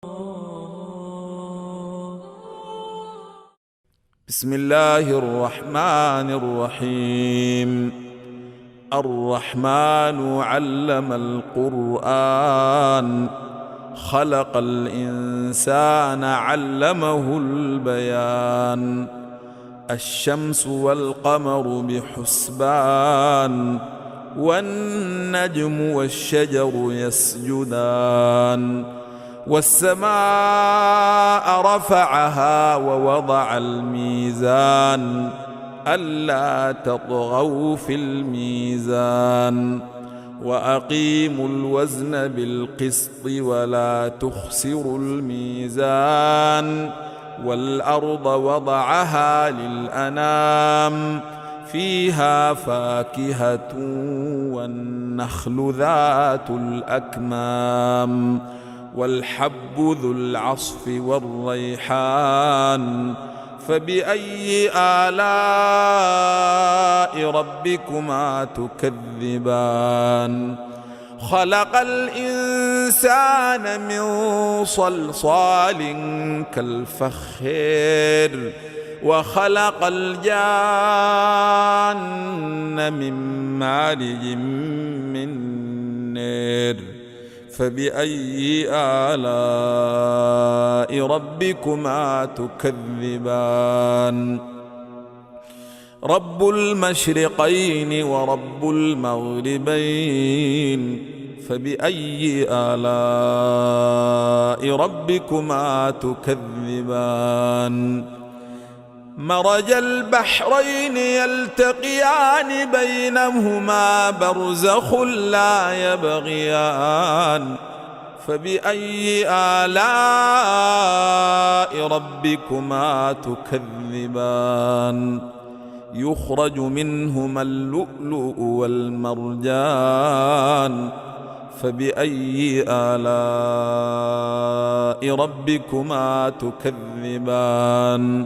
بسم الله الرحمن الرحيم. الرحمن علم القرآن، خلق الإنسان علمه البيان. الشمس والقمر بحسبان، والنجم والشجر يسجدان. والسماء رفعها ووضع الميزان، ألا تطغوا في الميزان. وأقيموا الوزن بالقسط ولا تخسروا الميزان. والأرض وضعها للأنام، فيها فاكهة والنخل ذات الأكمام، والحب ذو العصف والريحان. فبأي آلاء ربكما تكذبان؟ خلق الإنسان من صلصال كالفخار، وخلق الجان من مارج من نار. فبأي آلاء ربكما تكذبان؟ رب المشرقين ورب المغربين، فبأي آلاء ربكما تكذبان؟ مرج البحرين يلتقيان، بينهما برزخ لا يبغيان. فبأي آلاء ربكما تكذبان؟ يخرج منهما اللؤلؤ والمرجان. فبأي آلاء ربكما تكذبان؟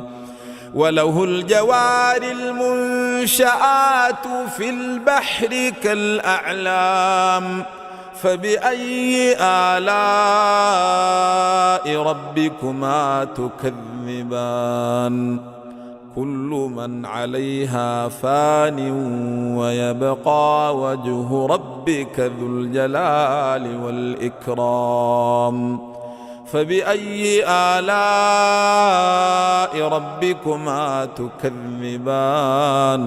وله الجوار المنشآت في البحر كالأعلام. فبأي آلاء ربكما تكذبان؟ كل من عليها فان، ويبقى وجه ربك ذو الجلال والإكرام. فبأي آلاء ربكما تكذبان؟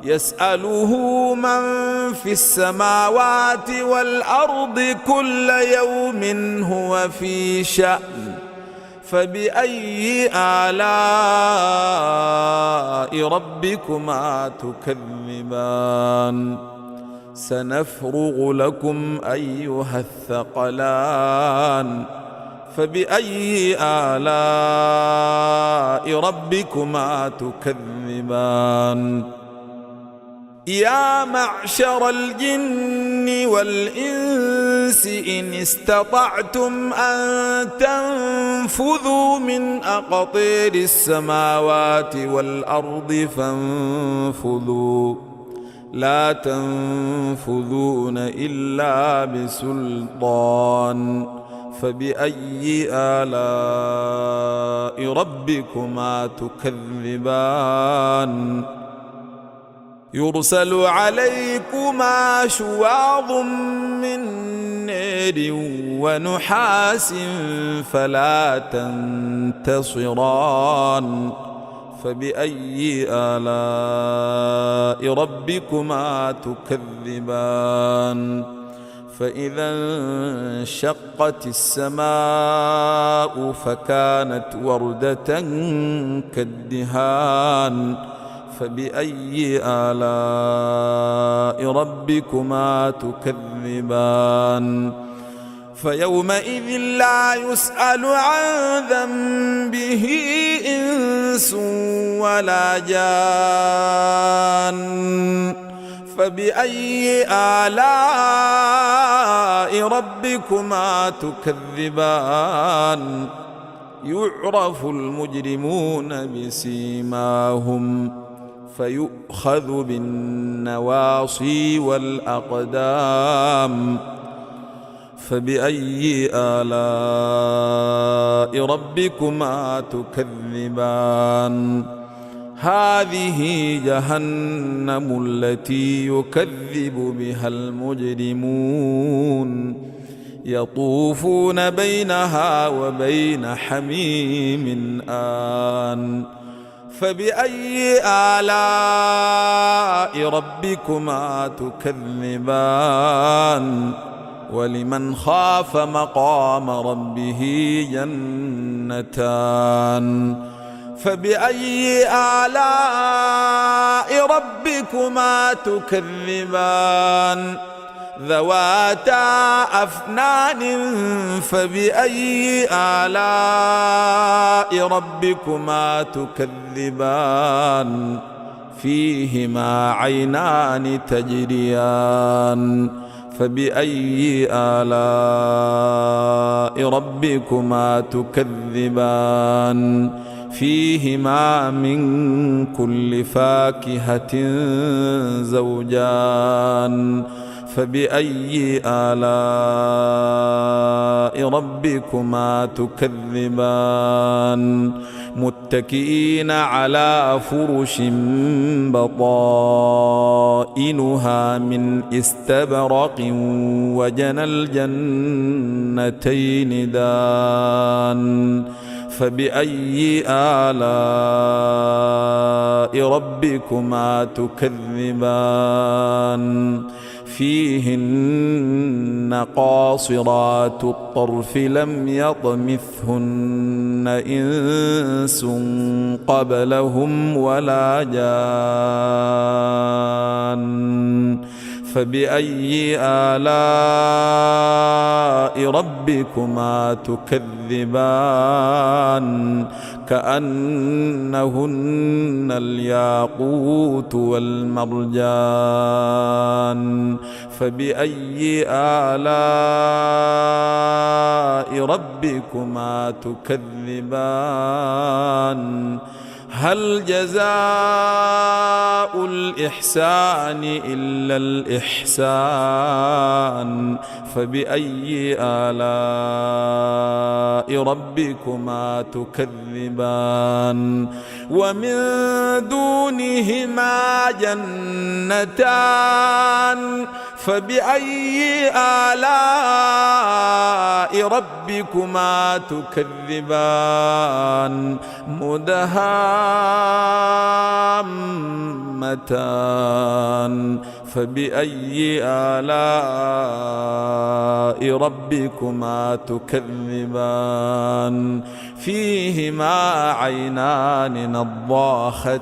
يسأله من في السماوات والأرض كل يوم هو في شأن. فبأي آلاء ربكما تكذبان؟ سنفرغ لكم أيها الثقلان. فبأي آلاء ربكما تكذبان؟ يا معشر الجن والإنس إن استطعتم أن تنفذوا من أقطار السماوات والأرض فانفذوا، لا تنفذون إلا بسلطان. فبأي آلاء ربكما تكذبان؟ يرسل عليكما شواظ من نار ونحاس فلا تنتصران. فبأي آلاء ربكما تكذبان؟ فإذا انشقت السماء فكانت وردة كالدهان. فبأي آلاء ربكما تكذبان؟ فيومئذ لا يسأل عن ذنبه إنس ولا جان. فبأي آلاء ربكما تكذبان؟ يعرف المجرمون بسيماهم فيؤخذ بالنواصي والأقدام. فبأي آلاء ربكما تكذبان هذه جهنم التي يكذب بها المجرمون يطوفون بينها وبين حميم آن فبأي آلاء ربكما تكذبان ولمن خاف مقام ربه جنتان فبأي آلاء ربكما تكذبان ذواتا أفنان فبأي آلاء ربكما تكذبان فيهما عينان تجريان فبأي آلاء ربكما تكذبان فيهما من كل فاكهة زوجان فبأي آلاء ربكما تكذبان متكئين على فرش بطائنها من استبرق وجنى الجنتين دان فبأي آلاء ربكما تكذبان فيهن قاصرات الطرف لم يطمثهن إنس قبلهم ولا جان فبأي آلاء ربكما تكذبان كأنهن الياقوت والمرجان فبأي آلاء ربكما تكذبان هل جزاء الإحسان إلا الإحسان فبأي آلاء ربكما تكذبان ومن دونهما جنتان فبأي آلاء ربكما تكذبان مدهامتان فبأي آلاء ربكما تكذبان فيهما عينان نضاختان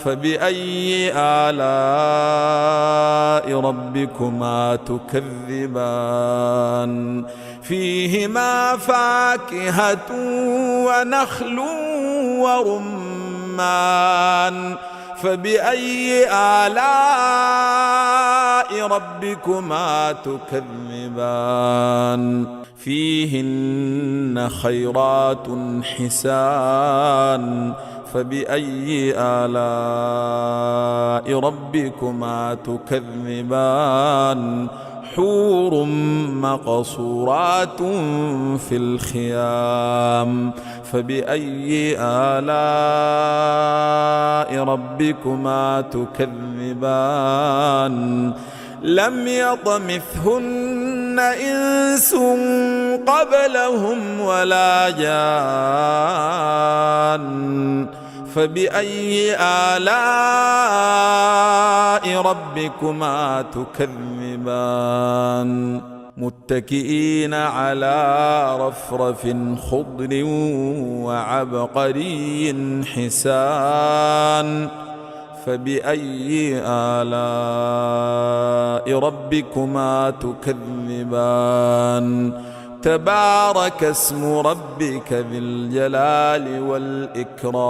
فبأي آلاء ربكما تكذبان فيهما فاكهة ونخل ورمان فبأي آلاء ربكما تكذبان فيهن خيرات حسان فبأي آلاء ربكما تكذبان حور مقصورات في الخيام فبأي آلاء ربكما تكذبان لم يطمثهن إنس قبلهم ولا جان فبأي آلاء ربكما تكذبان متكئين على رفرف خضر وعبقري حسان فبأي آلاء ربكما تكذبان تبارك اسم ربك ذي الجلال والإكرام